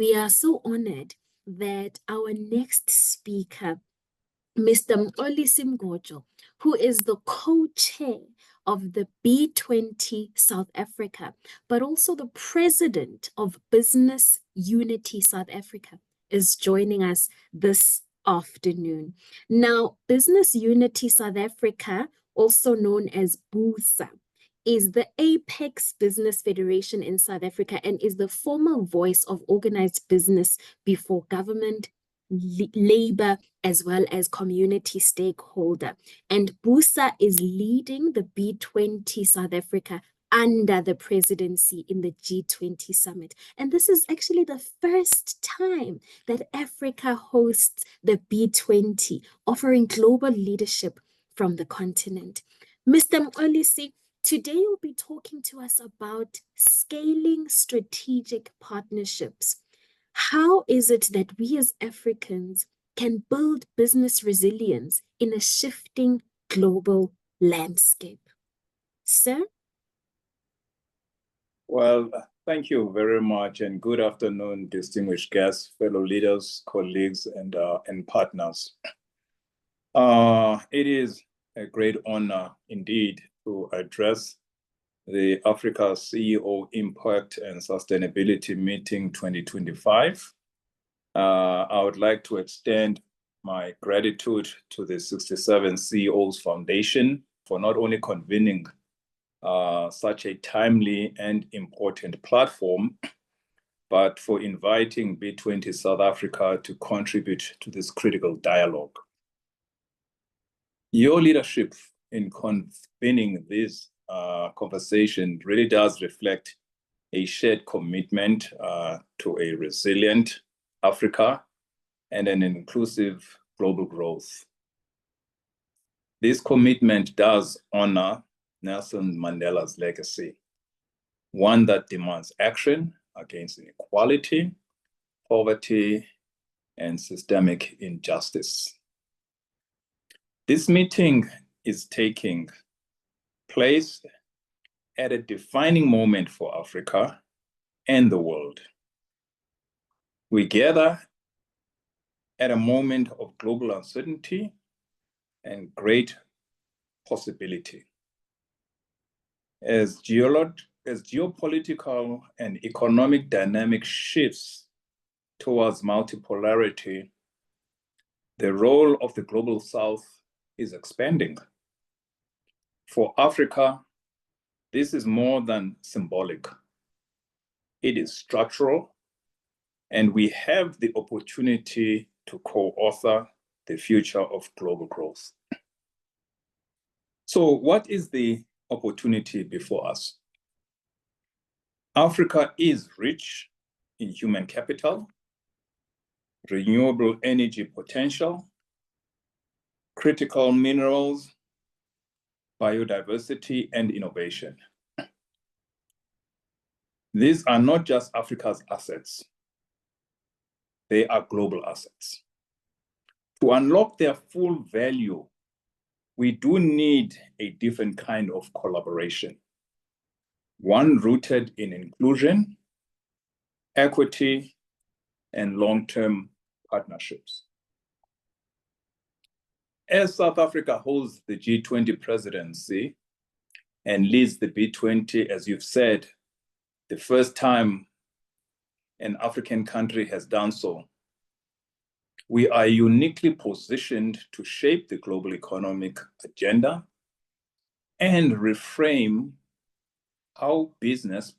we are so honored that our next speaker, Mr. Mxolisi Mgojo, who is the co-chair of the B20 South Africa, but also the president of Business Unity South Africa, is joining us this afternoon. Now, Business Unity South Africa, also known as BUSA, is the apex business federation in South Africa and is the former voice of organized business before government, labor, as well as community stakeholder. And BUSA is leading the B20 South Africa under the presidency in the G20 summit. And this is actually the first time that Africa hosts the B20, offering global leadership from the continent. Mr. Mxolisi, today you'll be talking to us about scaling strategic partnerships. How is it that we as Africans can build business resilience in a shifting global landscape? Sir? Well, thank you very much, and good afternoon, distinguished guests, fellow leaders, colleagues, and partners. It is a great honor indeed to address the Africa CEO Impact and Sustainability Meeting 2025. I would like to extend my gratitude to the 67 CEOs Foundation for not only convening such a timely and important platform, but for inviting B20 South Africa to contribute to this critical dialogue. Your leadership in convening this conversation really does reflect a shared commitment to a resilient Africa and an inclusive global growth. This commitment does honor Nelson Mandela's legacy, one that demands action against inequality, poverty, and systemic injustice. This meeting is taking place at a defining moment for Africa and the world. We gather at a moment of global uncertainty and great possibility. As geopolitical and economic dynamic shifts towards multipolarity, the role of the Global South is expanding. For Africa, this is more than symbolic. It is structural, and we have the opportunity to co-author the future of global growth. So what is the opportunity before us? Africa is rich in human capital, renewable energy potential, critical minerals, biodiversity, and innovation. These are not just Africa's assets, they are global assets. To unlock their full value, we do need a different kind of collaboration, one rooted in inclusion, equity, and long-term partnerships. As South Africa holds the G20 presidency and leads the B20, as you've said, the first time an African country has done so, we are uniquely positioned to shape the global economic agenda and reframe how business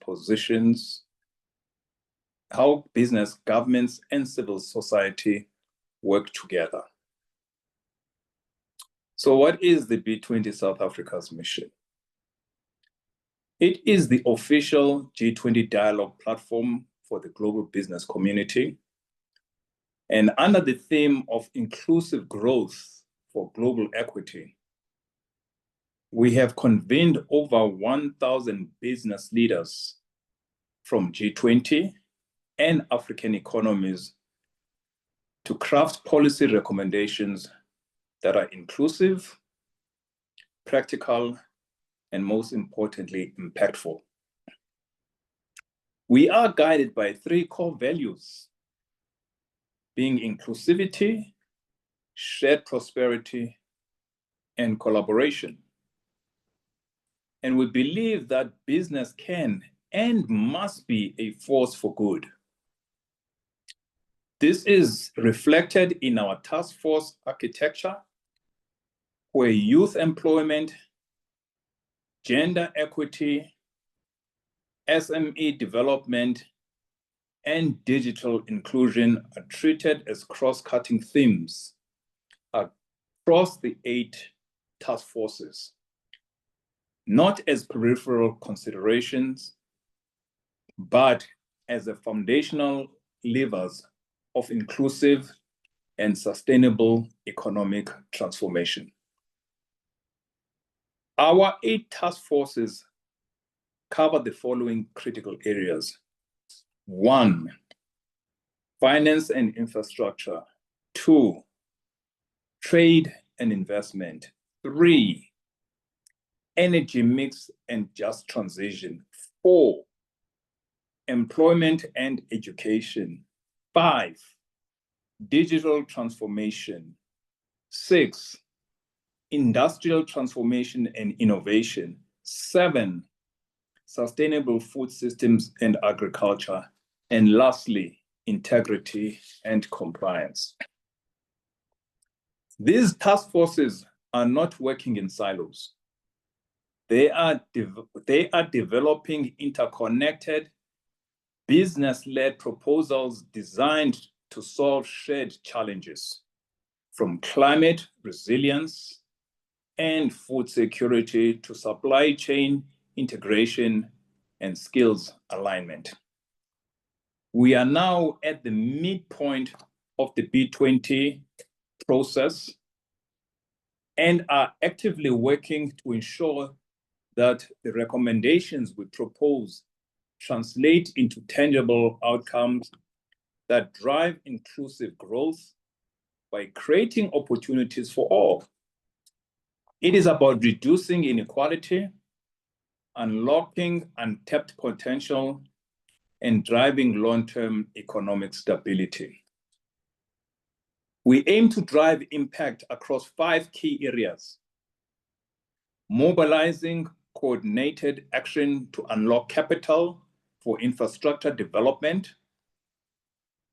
governments, and civil society work together. So what is the B20 South Africa's mission? It is the official G20 dialogue platform for the global business community. And under the theme of inclusive growth for global equity, we have convened over 1,000 business leaders from G20 and African economies to craft policy recommendations that are inclusive, practical, and most importantly, impactful. We are guided by three core values being inclusivity, shared prosperity, and collaboration. And we believe that business can and must be a force for good. This is reflected in our task force architecture, where youth employment, gender equity, SME development, and digital inclusion are treated as cross-cutting themes across the 8 task forces, not as peripheral considerations, but as the foundational levers of inclusive and sustainable economic transformation. Our 8 task forces cover the following critical areas. 1, finance and infrastructure. 2, trade and investment. 3, energy mix and just transition. 4, employment and education. 5, digital transformation. 6, industrial transformation and innovation. 7, sustainable food systems and agriculture. And lastly, integrity and compliance. These task forces are not working in silos. They are developing interconnected, business-led proposals designed to solve shared challenges, from climate resilience and food security to supply chain integration and skills alignment. We are now at the midpoint of the B20 process and are actively working to ensure that the recommendations we propose translate into tangible outcomes that drive inclusive growth by creating opportunities for all. It is about reducing inequality, unlocking untapped potential, and driving long-term economic stability. We aim to drive impact across 5 key areas: mobilizing coordinated action to unlock capital for infrastructure development.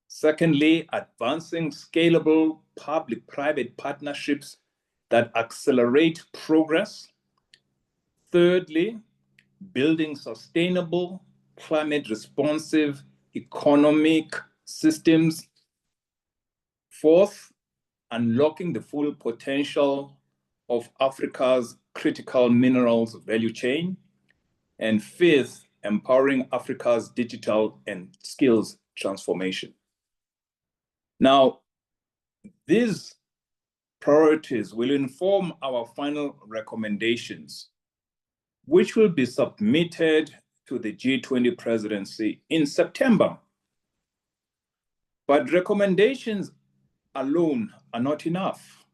Secondly, advancing scalable public-private partnerships that accelerate progress. Thirdly, building sustainable, climate-responsive economic systems. Fourth, unlocking the full potential of Africa's critical minerals value chain. And fifth, empowering Africa's digital and skills transformation. Now, these priorities will inform our final recommendations, which will be submitted to the G20 presidency in September. But recommendations alone are not enough.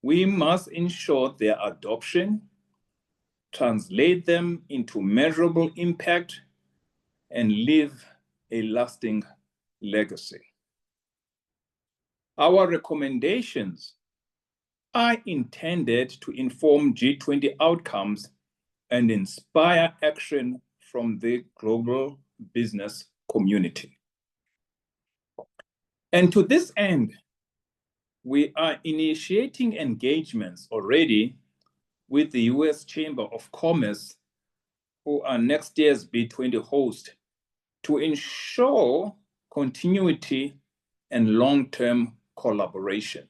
We must ensure their adoption, translate them into measurable impact, and leave a lasting legacy. Our recommendations are intended to inform G20 outcomes and inspire action from the global business community. And to this end, we are initiating engagements already with the US Chamber of Commerce, who are next year's B20 host, to ensure continuity and long-term collaboration.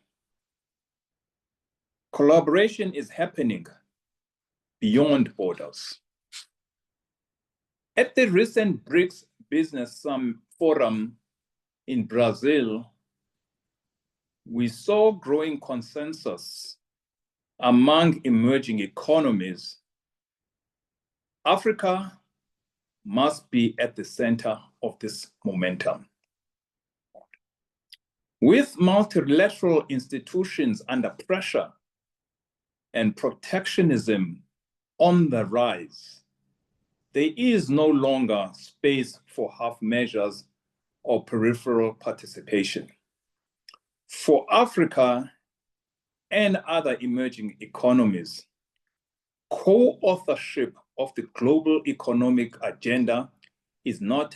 Collaboration is happening beyond borders. At the recent BRICS Business Forum in Brazil, we saw growing consensus among emerging economies. Africa must be at the center of this momentum. With multilateral institutions under pressure and protectionism on the rise, there is no longer space for half measures or peripheral participation. For Africa and other emerging economies, co-authorship of the global economic agenda is not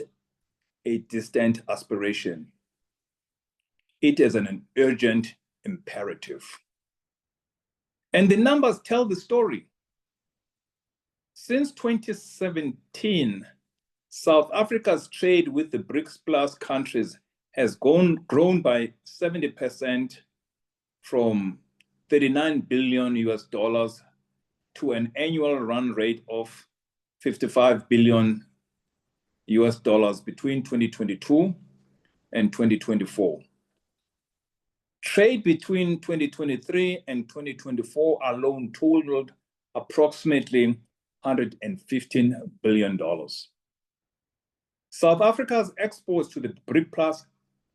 a distant aspiration. It is an urgent imperative. And the numbers tell the story. Since 2017, South Africa's trade with the BRICS Plus countries has grown by 70% from $39 billion to an annual run rate of $55 billion between 2022 and 2024. Trade between 2023 and 2024 alone totaled approximately $115 billion. South Africa's exports to the BRIC Plus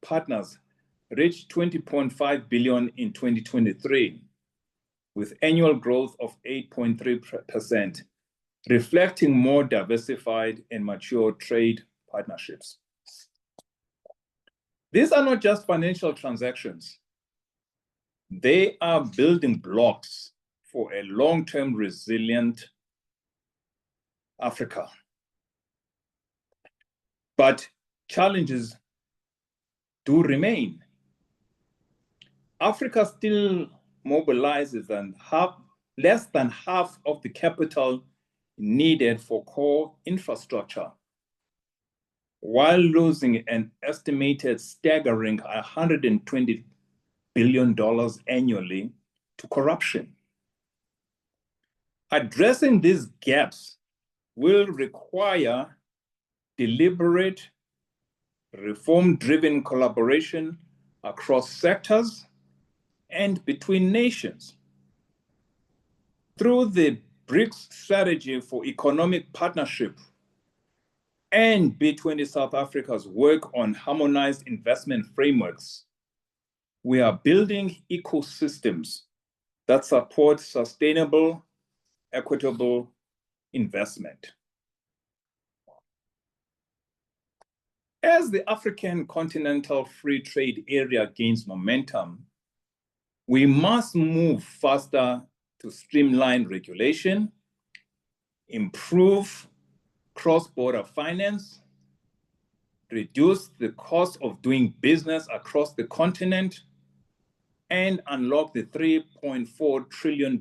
partners reached 20.5 billion in 2023, with annual growth of 8.3%, reflecting more diversified and mature trade partnerships. These are not just financial transactions. They are building blocks for a long-term resilient Africa. But challenges do remain. Africa still mobilizes less than half of the capital needed for core infrastructure, while losing an estimated staggering $120 billion annually to corruption. Addressing these gaps will require deliberate, reform-driven collaboration across sectors and between nations. Through the BRICS strategy for economic partnership and B20 South Africa's work on harmonized investment frameworks, we are building ecosystems that support sustainable, equitable investment. As the African Continental Free Trade Area gains momentum, we must move faster to streamline regulation, improve cross-border finance, reduce the cost of doing business across the continent, and unlock the $3.4 trillion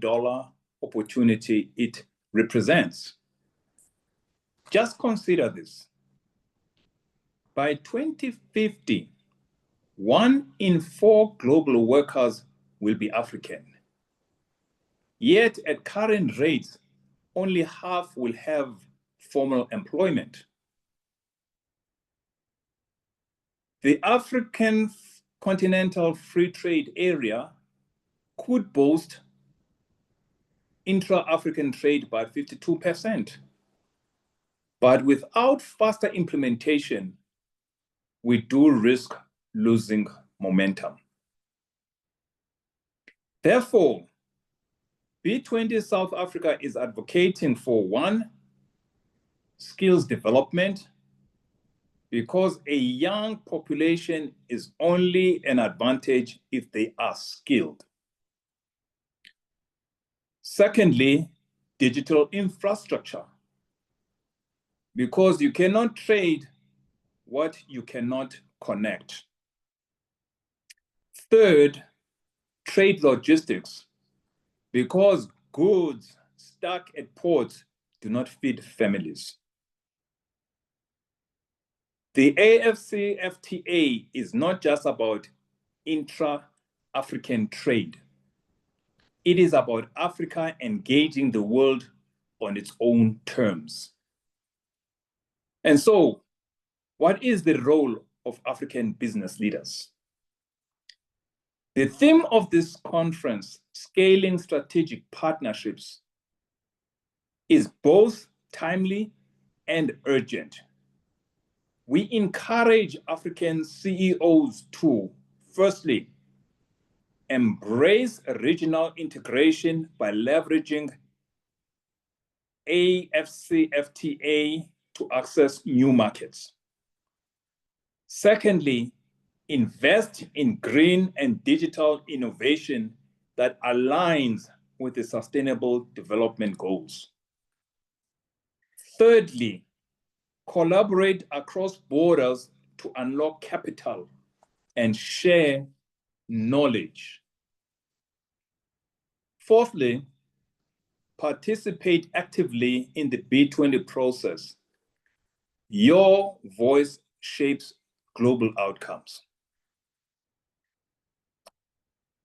opportunity it represents. Just consider this. By 2050, 1 in 4 global workers will be African. Yet at current rates, only half will have formal employment. The African Continental Free Trade Area could boast intra-African trade by 52%. But without faster implementation, we do risk losing momentum. Therefore, B20 South Africa is advocating for 1, skills development, because a young population is only an advantage if they are skilled. Secondly, digital infrastructure, because you cannot trade what you cannot connect. Third, trade logistics, because goods stuck at ports do not feed families. The AfCFTA is not just about intra-African trade. It is about Africa engaging the world on its own terms. And so, what is the role of African business leaders? The theme of this conference, Scaling Strategic Partnerships, is both timely and urgent. We encourage African CEOs to, firstly, embrace regional integration by leveraging AfCFTA to access new markets. Secondly, invest in green and digital innovation that aligns with the Sustainable Development Goals. Thirdly, collaborate across borders to unlock capital and share knowledge. Fourthly, participate actively in the B20 process. Your voice shapes global outcomes.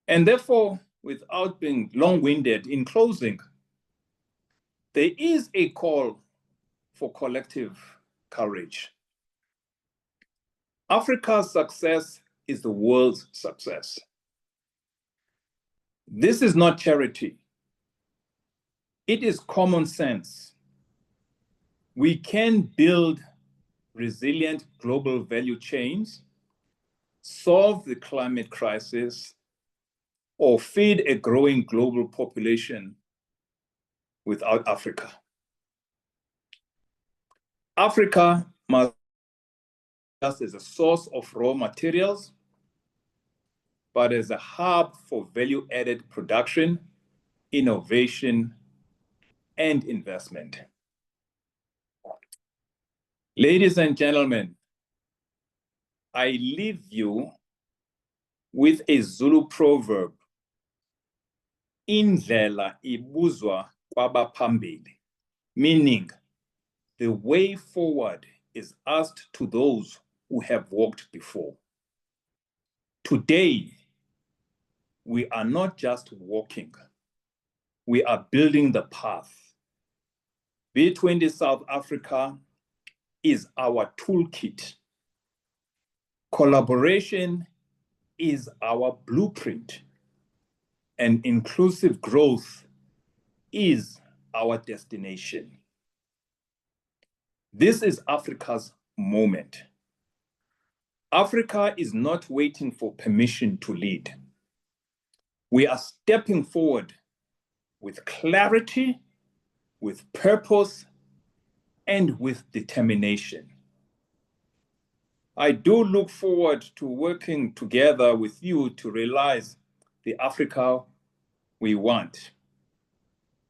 And therefore, without being long-winded, in closing, there is a call for collective courage. Africa's success is the world's success. This is not charity. It is common sense. We can build resilient global value chains, solve the climate crisis, or feed a growing global population without Africa. Africa must be just as a source of raw materials, but as a hub for value-added production, innovation, and investment. Ladies and gentlemen, I leave you with a Zulu proverb, indlela ibuzwa kwabaphambili, meaning the way forward is asked to those who have walked before. Today, we are not just walking, we are building the path. B20 South Africa is our toolkit. Collaboration is our blueprint, and inclusive growth is our destination. This is Africa's moment. Africa is not waiting for permission to lead. We are stepping forward with clarity, with purpose, and with determination. I do look forward to working together with you to realize the Africa we want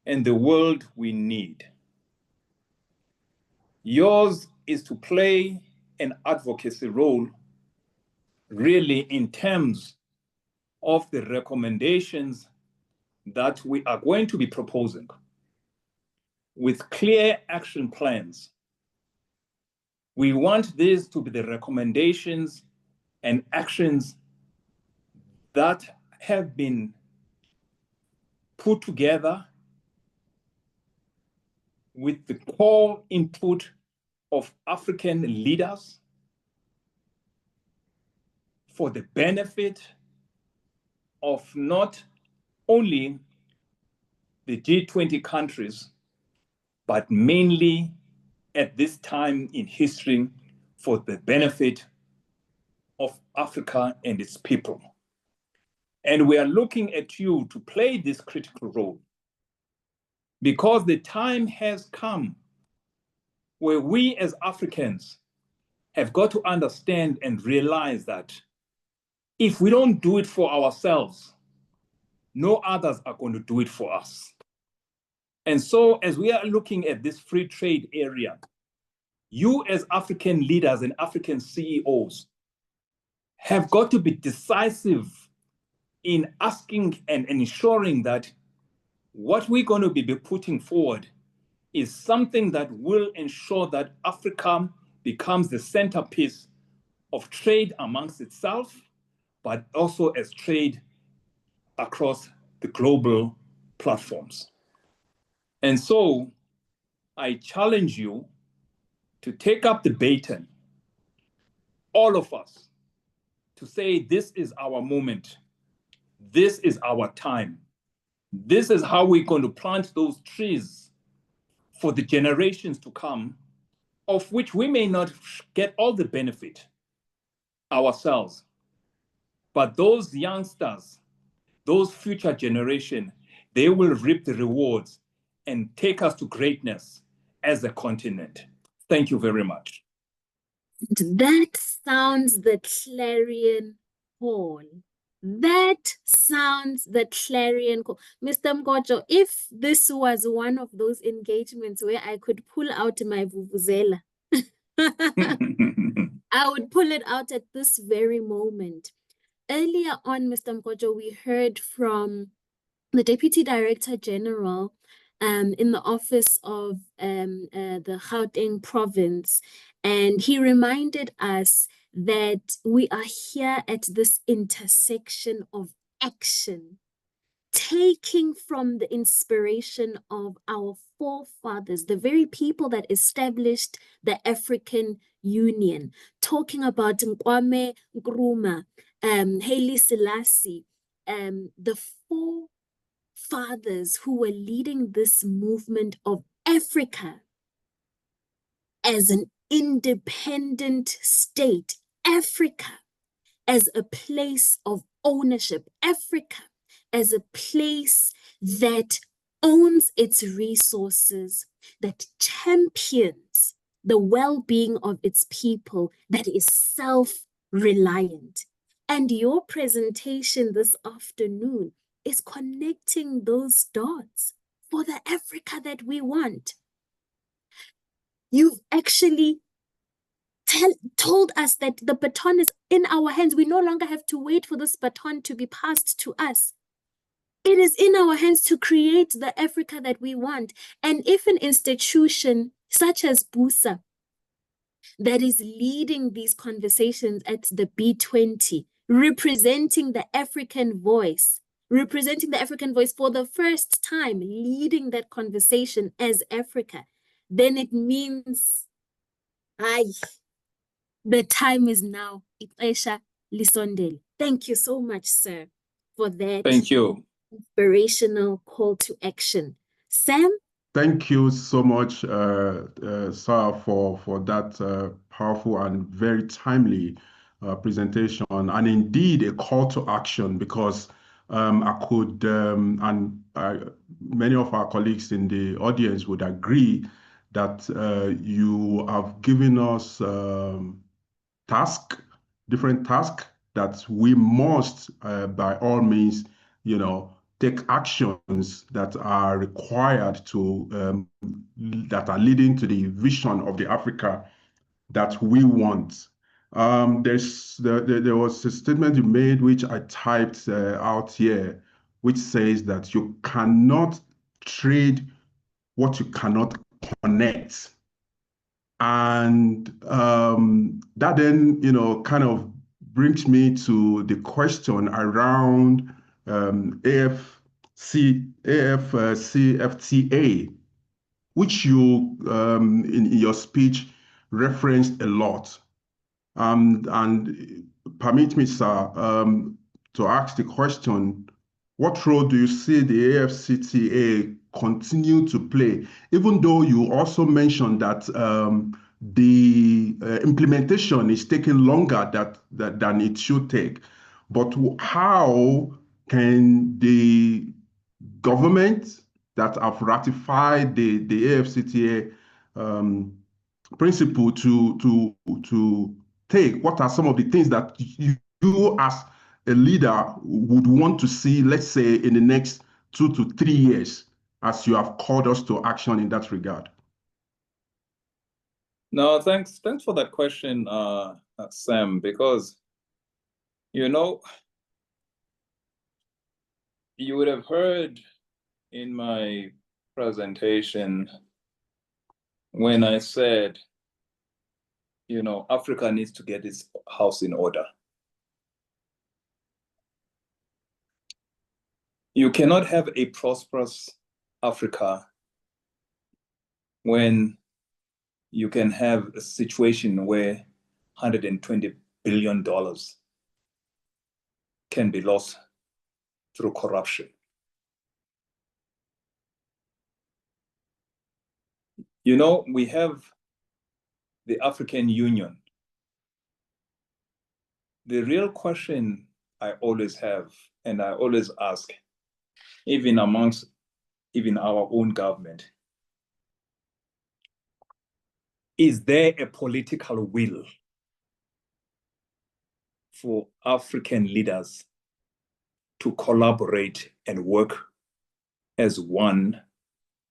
and the world we need. Yours is to play an advocacy role really in terms of the recommendations that we are going to be proposing with clear action plans. We want these to be the recommendations and actions that have been put together with the core input of African leaders for the benefit of not only the G20 countries, but mainly at this time in history for the benefit of Africa and its people. And we are looking at you to play this critical role because the time has come where we as Africans have got to understand and realize that if we don't do it for ourselves, no others are going to do it for us. And so as we are looking at this free trade area, you as African leaders and African CEOs have got to be decisive in asking and ensuring that what we're going to be putting forward is something that will ensure that Africa becomes the centerpiece of trade amongst itself, but also as trade across the global platforms. And so I challenge you to take up the baton, all of us, to say this is our moment, this is our time, this is how we're going to plant those trees for the generations to come, of which we may not get all the benefit ourselves, but those youngsters, those future generation, they will reap the rewards and take us to greatness as a continent. Thank you very much. That sounds the clarion call. That sounds the clarion call. Mr. Mgojo, if this was one of those engagements where I could pull out my vuvuzela, I would pull it out at this very moment. Earlier on, Mr. Mgojo, we heard from the Deputy Director General in the office of the Gauteng province, and he reminded us that we are here at this intersection of action, taking from the inspiration of our forefathers, the very people that established the African Union, talking about Nkwame Nkrumah, Haile Selassie, the forefathers who were leading this movement of Africa as an independent state, Africa as a place of ownership, Africa as a place that owns its resources, that champions the well-being of its people, that is self-reliant. And your presentation this afternoon is connecting those dots for the Africa that we want. You've actually told us that the baton is in our hands. We no longer have to wait for this baton to be passed to us. It is in our hands to create the Africa that we want. And if an institution such as BUSA that is leading these conversations at the B20, representing the African voice for the first time, leading that conversation as Africa, then it means, the time is now. Ixesha lisondele. Thank you so much, sir, for that. Thank you. Inspirational call to action. Sam? Thank you so much, sir, for that powerful and very timely presentation, and indeed a call to action, because I could, many of our colleagues in the audience would agree that you have given us different tasks that we must, by all means, take actions that are required to that are leading to the vision of the Africa that we want. There was a statement you made, which I typed out here, which says that you cannot trade what you cannot connect. And that then, kind of brings me to the question around AFCFTA, which you, in your speech, referenced a lot. And permit me, sir, to ask the question, what role do you see the AFCFTA continue to play, even though you also mentioned that the implementation is taking longer than it should take? But how can the government that have ratified the AFCFTA principle to take, what are some of the things that you as a leader would want to see, let's say, in the next 2 to 3 years, as you have called us to action in that regard? No, thanks for that question, Sam, because, you would have heard in my presentation when I said, Africa needs to get its house in order. You cannot have a prosperous Africa when you can have a situation where $120 billion can be lost through corruption. We have the African Union. The real question I always have, and I always ask, even amongst our own government, is there a political will for African leaders to collaborate and work as one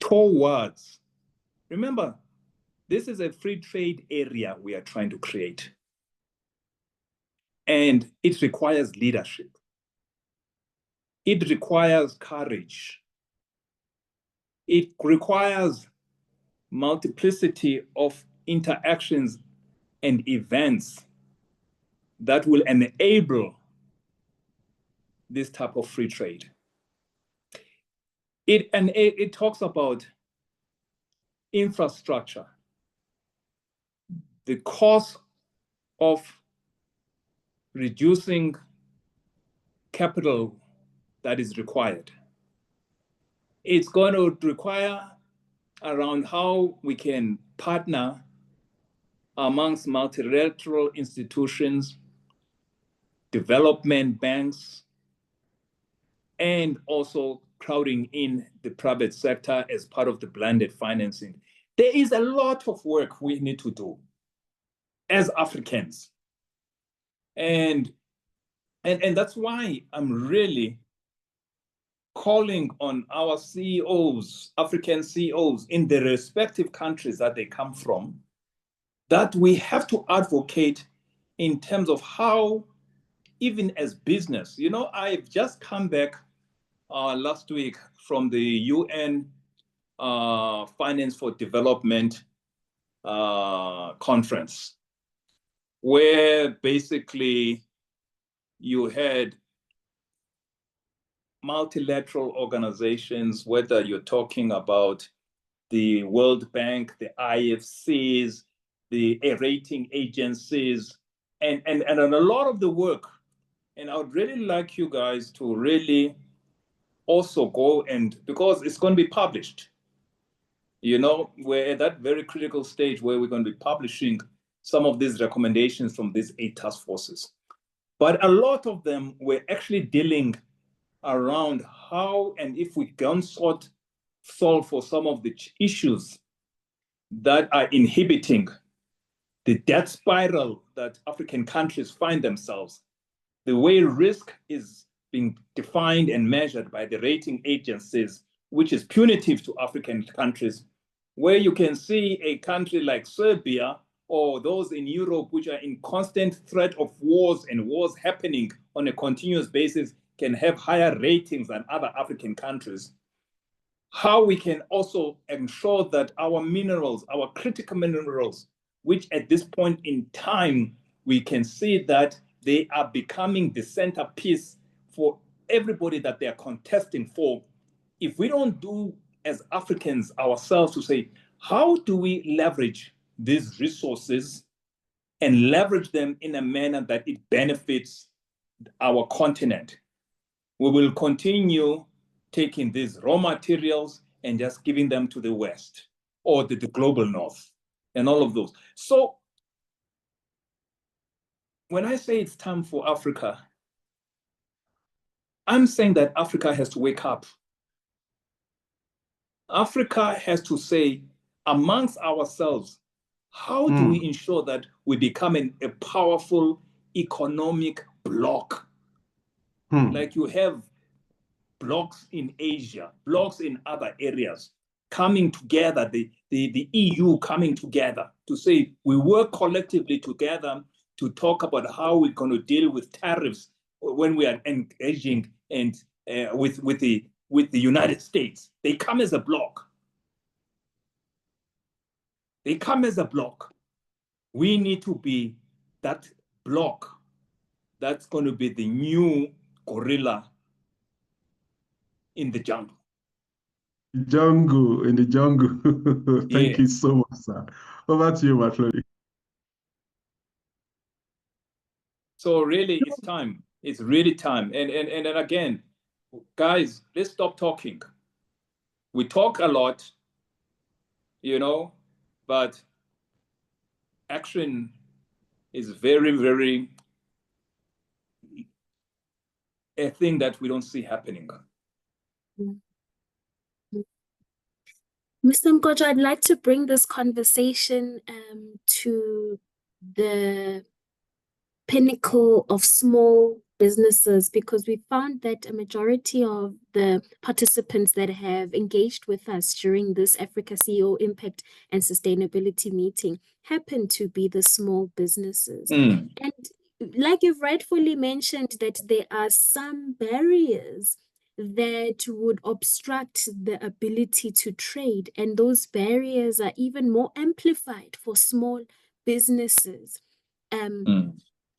towards, remember, this is a free trade area we are trying to create. And it requires leadership. It requires courage. It requires multiplicity of interactions and events that will enable this type of free trade. It talks about infrastructure, the cost of reducing capital that is required. It's going to require around how we can partner amongst multilateral institutions, development banks, and also crowding in the private sector as part of the blended financing. There is a lot of work we need to do as Africans. And that's why I'm really calling on our CEOs, African CEOs in the respective countries that they come from, that we have to advocate in terms of how, even as business, I've just come back last week from the UN Finance for Development conference, where basically you had multilateral organizations, whether you're talking about the World Bank, the IFCs, the rating agencies, and a lot of the work. And I would really like you guys to really also go, and because it's going to be published, we're at that very critical stage where we're going to be publishing some of these recommendations from these 8 task forces. But a lot of them were actually dealing around how, and if we can solve for some of the issues that are inhibiting the debt spiral that African countries find themselves, the way risk is being defined and measured by the rating agencies, which is punitive to African countries, where you can see a country like Serbia or those in Europe, which are in constant threat of wars and wars happening on a continuous basis, can have higher ratings than other African countries. How we can also ensure that our minerals, our critical minerals, which at this point in time, we can see that they are becoming the centerpiece for everybody that they are contesting for. If we don't do as Africans ourselves to say, how do we leverage these resources and leverage them in a manner that it benefits our continent? We will continue taking these raw materials and just giving them to the West or the global North and all of those. So when I say it's time for Africa, I'm saying that Africa has to wake up. Africa has to say, amongst ourselves, how do we ensure that we become a powerful economic bloc? Like you have blocks in Asia, blocks in other areas, coming together, the EU coming together to say, we work collectively together to talk about how we're going to deal with tariffs when we are engaging and with the United States. They come as a block. They come as a block. We need to be that block that's going to be the new gorilla in the jungle. In the jungle. Thank you Yes. so much, sir. Over to you, Mxolisi. So really, it's time. It's really time. And again, guys, let's stop talking. We talk a lot, but action is very, very a thing that we don't see happening. Mr. Mgojo, I'd like to bring this conversation to the pinnacle of small businesses, because we found that a majority of the participants that have engaged with us during this Africa CEO Impact and Sustainability meeting happen to be the small businesses. And like you've rightfully mentioned, that there are some barriers that would obstruct the ability to trade, and those barriers are even more amplified for small businesses.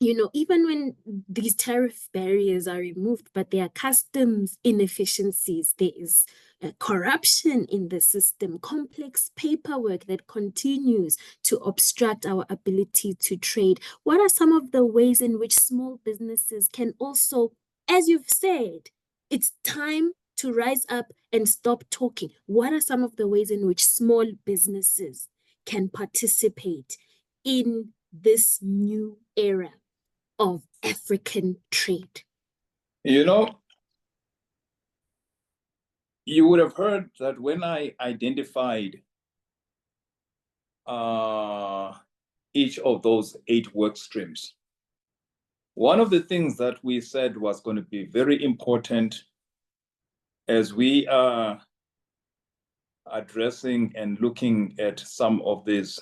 You know, even when these tariff barriers are removed, but there are customs inefficiencies, there is corruption in the system, complex paperwork that continues to obstruct our ability to trade. What are some of the ways in which small businesses can also, as you've said, it's time to rise up and stop talking? What are some of the ways in which small businesses can participate in this new era of African trade? You know, you would have heard that when I identified each of those 8 work streams, one of the things that we said was going to be very important as we are addressing and looking at some of these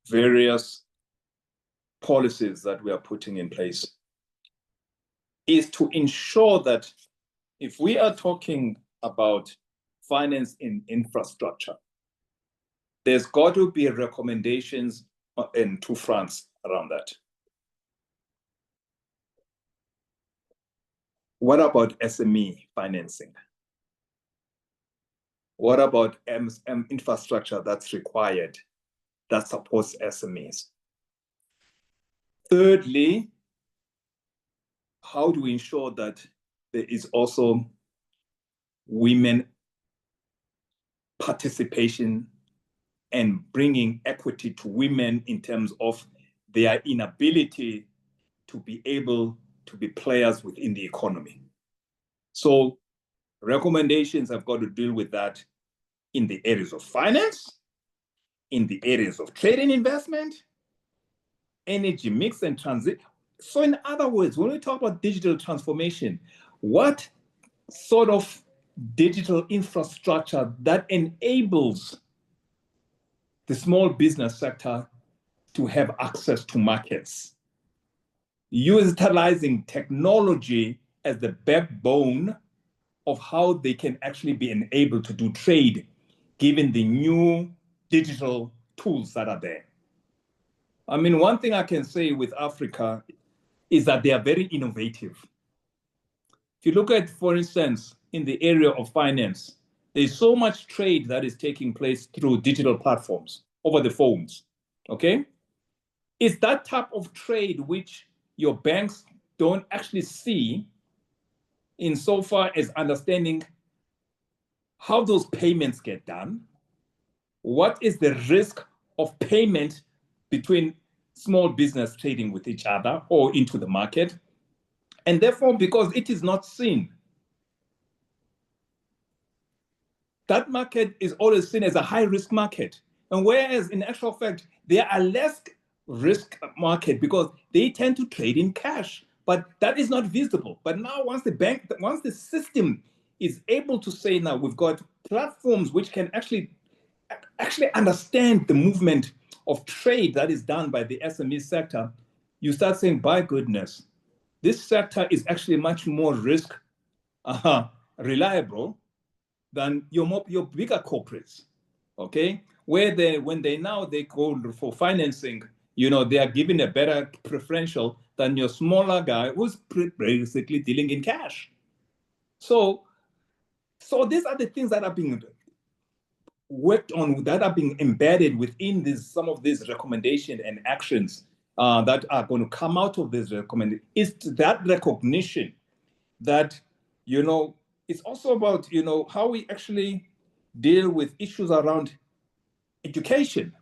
various policies that we are putting in place is to ensure that if we are talking about finance in infrastructure, there's got to be recommendations in 2 fronts around that. What about SME financing? What about infrastructure that's required that supports SMEs? Thirdly, how do we ensure that there is also women participation and bringing equity to women in terms of their inability to be able to be players within the economy? So recommendations have got to deal with that in the areas of finance, in the areas of trade and investment, energy mix and transit. So in other words, when we talk about digital transformation, what sort of digital infrastructure that enables the small business sector to have access to markets, utilizing technology as the backbone of how they can actually be enabled to do trade, given the new digital tools that are there. I mean, one thing I can say with Africa is that they are very innovative. If you look at, for instance, in the area of finance, there's so much trade that is taking place through digital platforms over the phones, okay? It's that type of trade which your banks don't actually see insofar as understanding how those payments get done, what is the risk of payment between small business trading with each other or into the market. And therefore, because it is not seen, that market is always seen as a high-risk market. And whereas in actual fact, they are less risk market because they tend to trade in cash, but that is not visible. But now once the system is able to say, now we've got platforms which can actually understand the movement of trade that is done by the SME sector, you start saying, by goodness, this sector is actually much more risk reliable than your bigger corporates, okay? Where when they go for financing, you know, they are given a better preferential than your smaller guy who's basically dealing in cash. So these are the things that are being worked on, that are being embedded within some of these recommendations and actions that are going to come out of this recommendation. Is that recognition that, you know, it's also about, you know, how we actually deal with issues around education,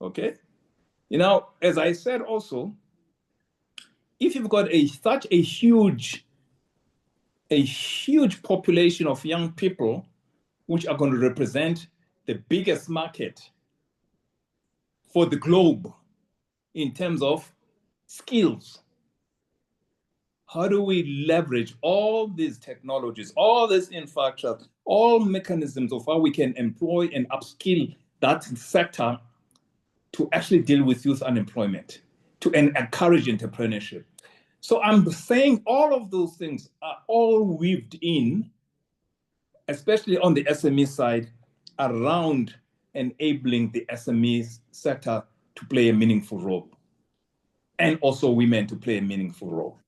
okay? You know, as I said also, if you've got such a huge population of young people which are going to represent the biggest market for the globe, in terms of skills. How do we leverage all these technologies, all this infrastructure, all mechanisms of how we can employ and upskill that sector to actually deal with youth unemployment, to encourage entrepreneurship? So I'm saying all of those things are all weaved in, especially on the SME side, around enabling the SME sector to play a meaningful role, and also women to play a meaningful role.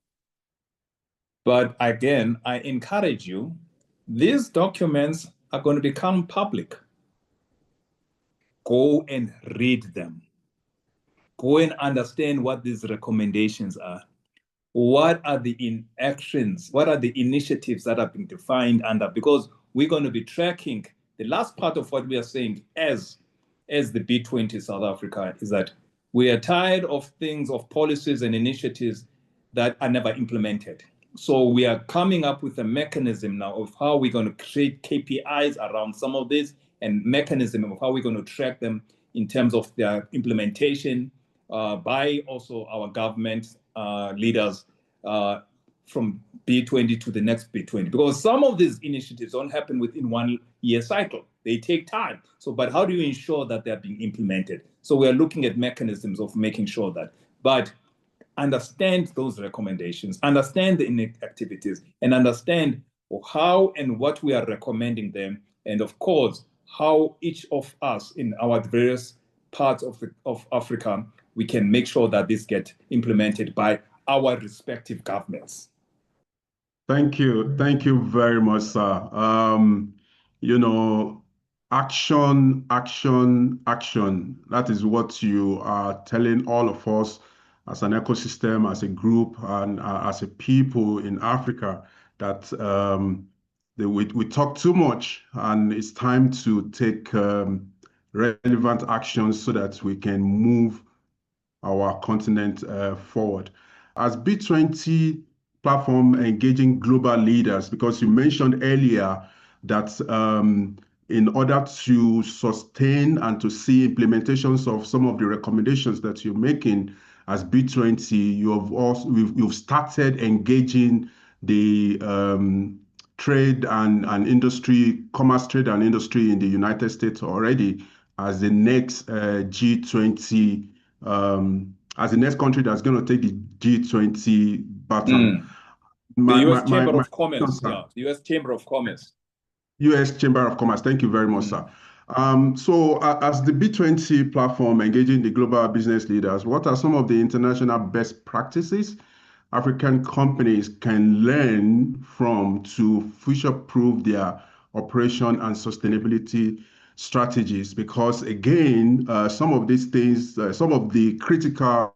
But again, I encourage you, these documents are going to become public. Go and read them. Go and understand what these recommendations are. What are the inactions? What are the initiatives that are being defined under? Because we're going to be tracking the last part of what we are saying as the B20 South Africa is that we are tired of things, of policies and initiatives that are never implemented. So we are coming up with a mechanism now of how we're going to create KPIs around some of this, and mechanism of how we're going to track them in terms of their implementation by also our government leaders from B20 to the next B20. Because some of these initiatives don't happen within 1 year cycle. They take time. So, but how do you ensure that they're being implemented? So we are looking at mechanisms of making sure that, but understand those recommendations, understand the activities, and understand how and what we are recommending them. And of course, how each of us in our various parts of Africa, we can make sure that this get implemented by our respective governments. Thank you. Thank you very much, sir. You know, action, action, action. That is what you are telling all of us as an ecosystem, as a group, and as a people in Africa, that we talk too much, and it's time to take relevant actions so that we can move our continent forward. As B20 platform engaging global leaders, because you mentioned earlier that in order to sustain and to see implementations of some of the recommendations that you're making as B20, you've started engaging the trade and industry, commerce, trade and industry in the United States already as the next G20 as the next country that's going to take the G20 baton. The U.S. Chamber of Commerce, yeah, the U.S. Chamber of Commerce. U.S. Chamber of Commerce, thank you very much, sir. So as the B20 platform engaging the global business leaders, what are some of the international best practices African companies can learn from to future-proof their operation and sustainability strategies? Because again, some of these things, some of the critical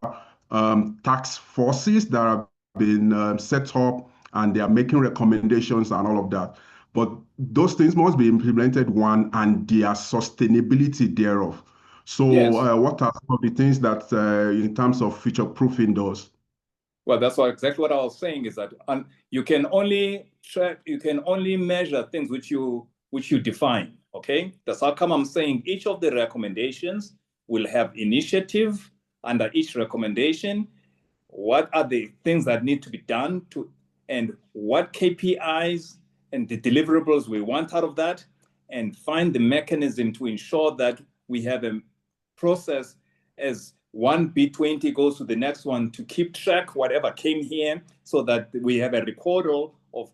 task forces that have been set up, and they are making recommendations and all of that. But those things must be implemented, one, and their sustainability thereof. So yes. What are some of the things that in terms of future-proofing those? Well, that's exactly what I was saying, is that you can only track, you can only measure things which you define, okay? That's how come I'm saying each of the recommendations will have initiative under each recommendation. What are the things that need to be done and what KPIs and the deliverables we want out of that, and find the mechanism to ensure that we have a process as one B20 goes to the next one to keep track whatever came here, so that we have a record of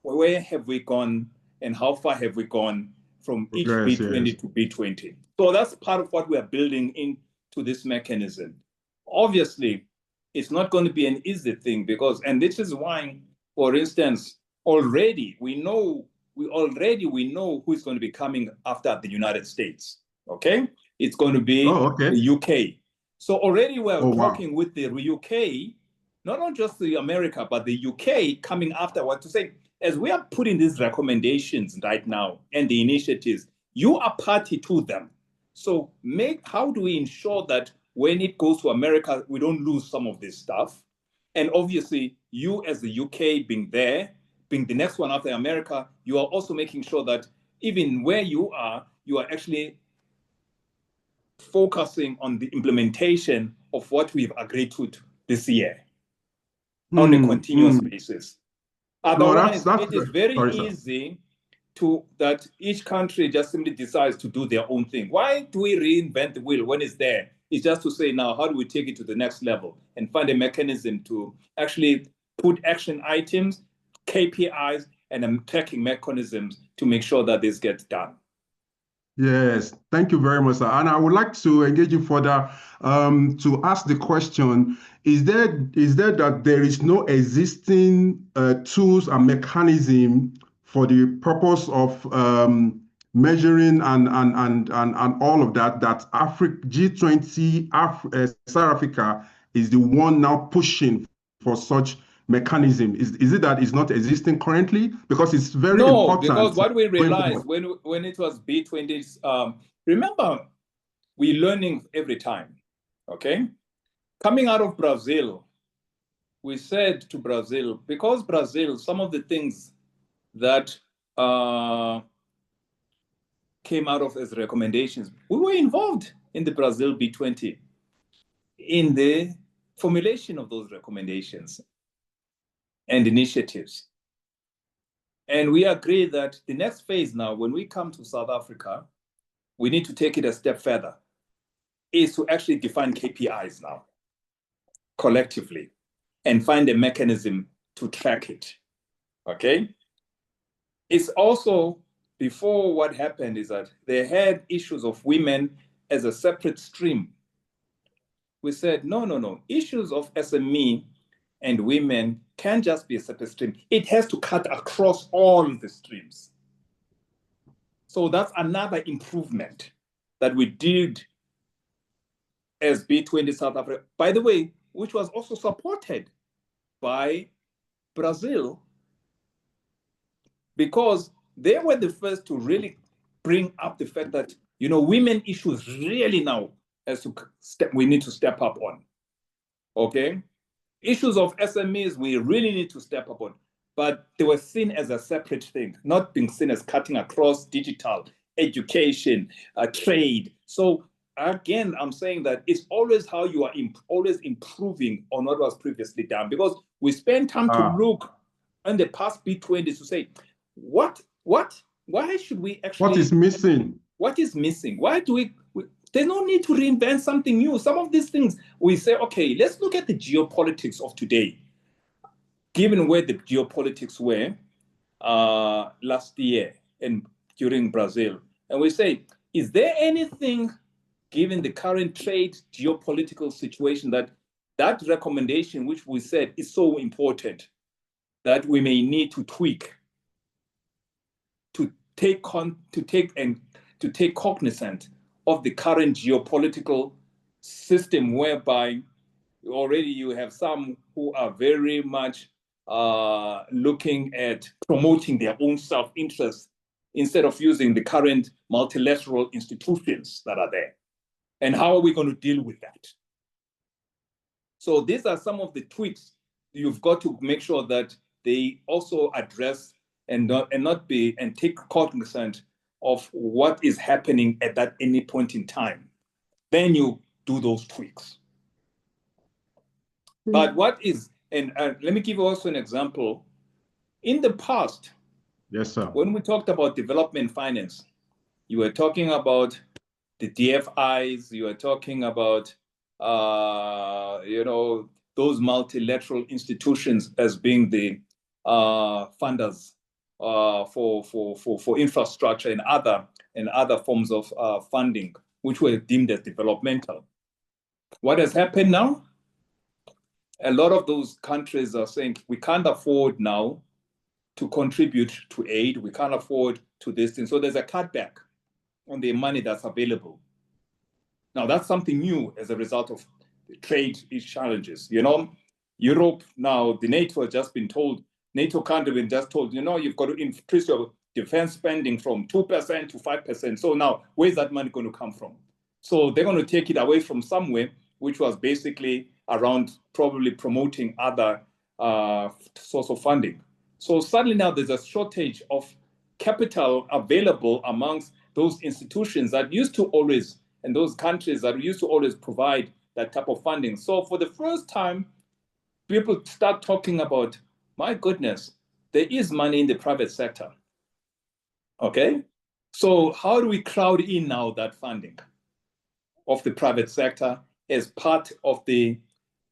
where have we gone and how far have we gone from each B20 to B20. So that's part of what we are building into this mechanism. Obviously, it's not going to be an easy thing and this is why, for instance, already we know who's going to be coming after the United States. Okay, it's going to be the UK. So already we're talking with the UK, not just the America, but the UK coming afterward to say, as we are putting these recommendations right now and the initiatives, you are party to them. So how do we ensure that when it goes to America, we don't lose some of this stuff? And obviously, you as the UK being the next one after America, you are also making sure that even where you are actually focusing on the implementation of what we've agreed to this year on a continuous basis. Otherwise, that's it is very sorry, sir. easy that each country just simply decides to do their own thing. Why do we reinvent the wheel when it's there? It's just to say, now, how do we take it to the next level and find a mechanism to actually put action items, KPIs, and tracking mechanisms to make sure that this gets done. Yes, thank you very much, sir. And I would like to engage you further to ask the question, is there that there is no existing tools and mechanism for the purpose of measuring and all of that G20 South Africa is the one now pushing for such mechanism? Is it that it's not existing currently? Because it's very important. No, because what we realized when it was B20, remember, we're learning every time, okay? Coming out of Brazil, we said to Brazil, because Brazil, some of the things that came out of as recommendations, we were involved in the Brazil B20 in the formulation of those recommendations and initiatives. And we agree that the next phase now, when we come to South Africa, we need to take it a step further, is to actually define KPIs now, collectively, and find a mechanism to track it, okay? It's also, before what happened is that they had issues of women as a separate stream. We said, no, issues of SME and women can't just be a separate stream. It has to cut across all the streams. So that's another improvement that we did as B20 South Africa, by the way, which was also supported by Brazil, because they were the first to really bring up the fact that, women issues really now we need to step up on, okay? Issues of SMEs, we really need to step up on, but they were seen as a separate thing, not being seen as cutting across digital, education, trade. So again, I'm saying that it's always how you are always improving on what was previously done, because we spend time to look in the past B20s to say, why should we actually... What is missing? What is missing? Why do we there's no need to reinvent something new. Some of these things, we say, okay, let's look at the geopolitics of today, given where the geopolitics were last year and during Brazil. And we say, is there anything, given the current trade geopolitical situation, that recommendation, which we said is so important, that we may need to tweak to take cognizant of the current geopolitical system, whereby already you have some who are very much looking at promoting their own self-interest instead of using the current multilateral institutions that are there. And how are we going to deal with that? So these are some of the tweaks you've got to make sure that they also address and take cognizant of what is happening at that any point in time. Then you do those tweaks. But what is, and let me give you also an example. In the past, yes, sir, when we talked about development finance, you were talking about the DFIs, you were talking about those multilateral institutions as being the funders for infrastructure and other forms of funding, which were deemed as developmental. What has happened now? A lot of those countries are saying, we can't afford now to contribute to aid. We can't afford to this thing. So there's a cutback on the money that's available. Now, that's something new as a result of trade challenges. Europe now, the NATO has just been told, NATO country been just told, you've got to increase your defense spending from 2% to 5%. So now, where's that money going to come from? So they're going to take it away from somewhere, which was basically around probably promoting other source of funding. So suddenly now there's a shortage of capital available amongst those institutions that used to always and those countries that used to always provide that type of funding. So for the first time, people start talking about, my goodness, there is money in the private sector. Okay? So how do we crowd in now that funding of the private sector as part of the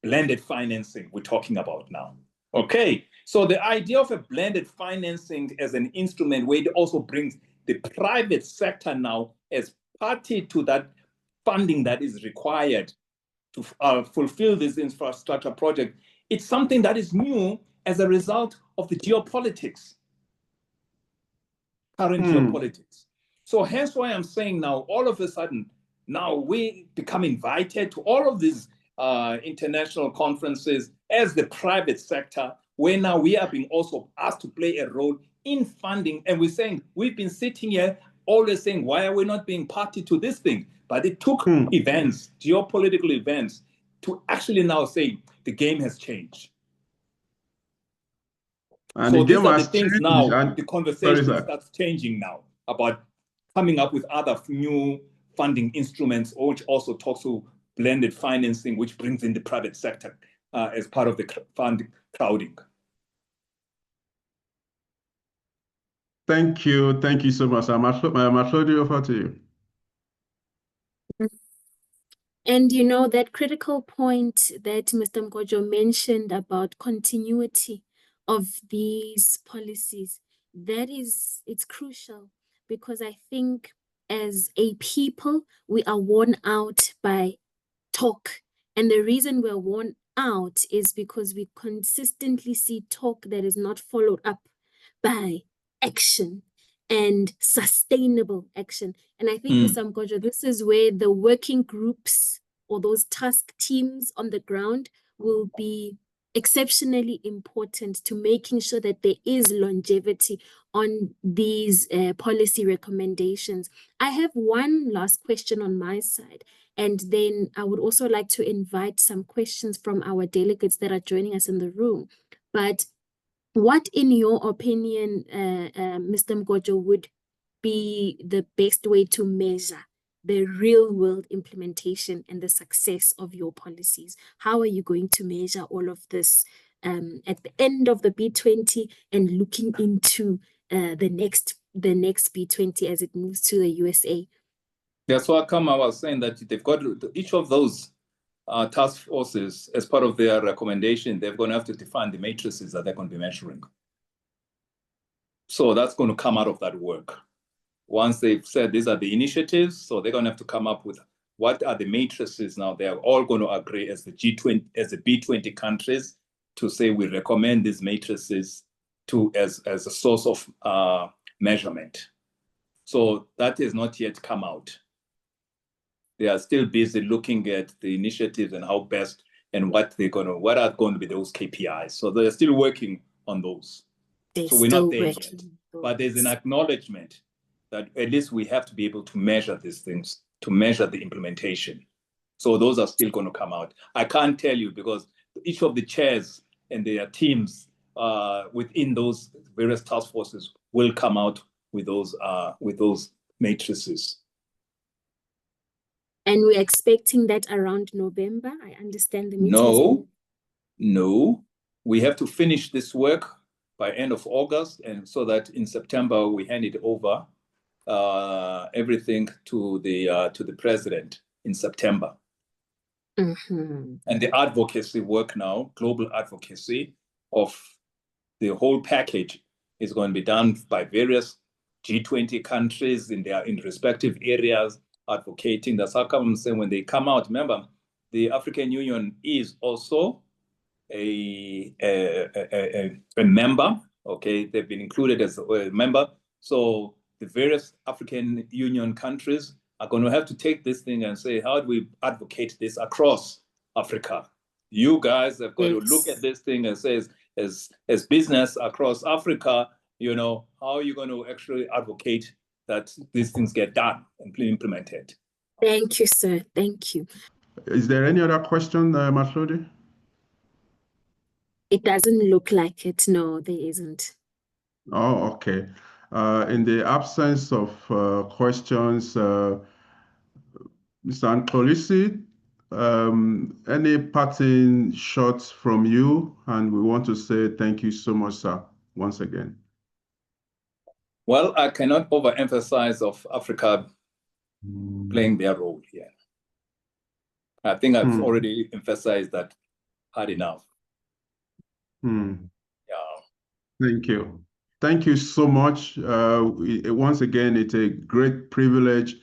blended financing we're talking about now? Okay, so the idea of a blended financing as an instrument where it also brings the private sector now as party to that funding that is required to fulfill this infrastructure project, it's something that is new as a result of the geopolitics, current geopolitics. So hence why I'm saying now, all of a sudden, now we become invited to all of these international conferences as the private sector, where now we are being also asked to play a role in funding. And we're saying, we've been sitting here always saying, why are we not being party to this thing? But it took events, geopolitical events, to actually now say the game has changed. And so the these game are the has things changed, now, and the conversation sorry, starts changing now about coming up with other new funding instruments, which also talks to blended financing, which brings in the private sector as part of the fund crowding. Thank you so much. Mxolisi, over to you. And you know, that critical point that Mr. Mgojo mentioned about continuity of these policies, it's crucial, because I think as a people, we are worn out by talk. And the reason we're worn out is because we consistently see talk that is not followed up by action and sustainable action. And I think, Mr. Mgojo, this is where the working groups or those task teams on the ground will be exceptionally important to making sure that there is longevity on these policy recommendations. I have one last question on my side, and then I would also like to invite some questions from our delegates that are joining us in the room. But what, in your opinion, Mr. Mgojo, would be the best way to measure the real world implementation and the success of your policies? How are you going to measure all of this at the end of the B20 and looking into the next B20 as it moves to the USA? That's why I was saying that they've got each of those task forces, as part of their recommendation, they're going to have to define the matrices that they're going to be measuring. So that's going to come out of that work. Once they've said these are the initiatives, so they're going to have to come up with what are the matrices now. They're all going to agree as the G20, as the B20 countries, to say we recommend these matrices as a source of measurement. So that has not yet come out. They are still busy looking at the initiatives and how best and what are going to be those KPIs. So they're still working on those. So we're not there yet. But there's an acknowledgement that at least we have to be able to measure these things, to measure the implementation. So those are still going to come out. I can't tell you because each of the chairs and their teams within those various task forces will come out with those matrices. And we're expecting that around November. I understand the meetings. No. We have to finish this work by end of August, and so that in September we hand it over everything to the president in September. And the advocacy work now, global advocacy of the whole package, is going to be done by various G20 countries in respective areas, advocating. That's how come I'm saying when they come out, remember, the African Union is also a member. Okay, they've been included as a member. So the various African Union countries are going to have to take this thing and say, how do we advocate this across Africa? You guys have got to look at this thing and say, as business across Africa, you know, how are you going to actually advocate that these things get done and implemented? Thank you, sir. Thank you. Is there any other question, Mxolisi? It doesn't look like it. No, there isn't. Oh, okay. In the absence of questions, Mr. Mxolisi, any parting shots from you? And we want to say thank you so much, sir, once again. Well, I cannot overemphasize of Africa playing their role here. I think I've already emphasized that hard enough. Yeah. Thank you. Thank you so much. Once again, it's a great privilege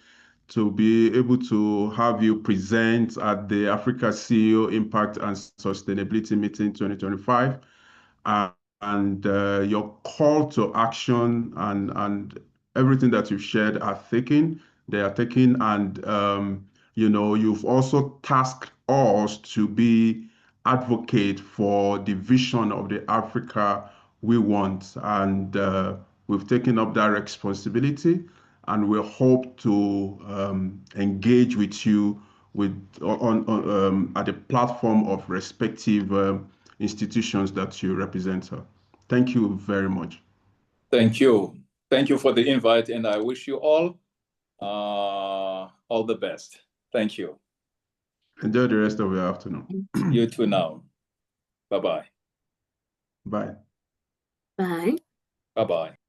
to be able to have you present at the Africa CEO Impact and Sustainability Meeting 2025. And your call to action and everything that you've shared are taken. They are taken, and you've also tasked us to be advocate for the vision of the Africa we want, and we've taken up that responsibility, and we hope to engage with you at the platform of respective institutions that you represent. Thank you very much. Thank you. Thank you for the invite, and I wish you all the best. Thank you. Enjoy the rest of your afternoon. You too now. Bye-bye. Bye. Bye. Bye-bye.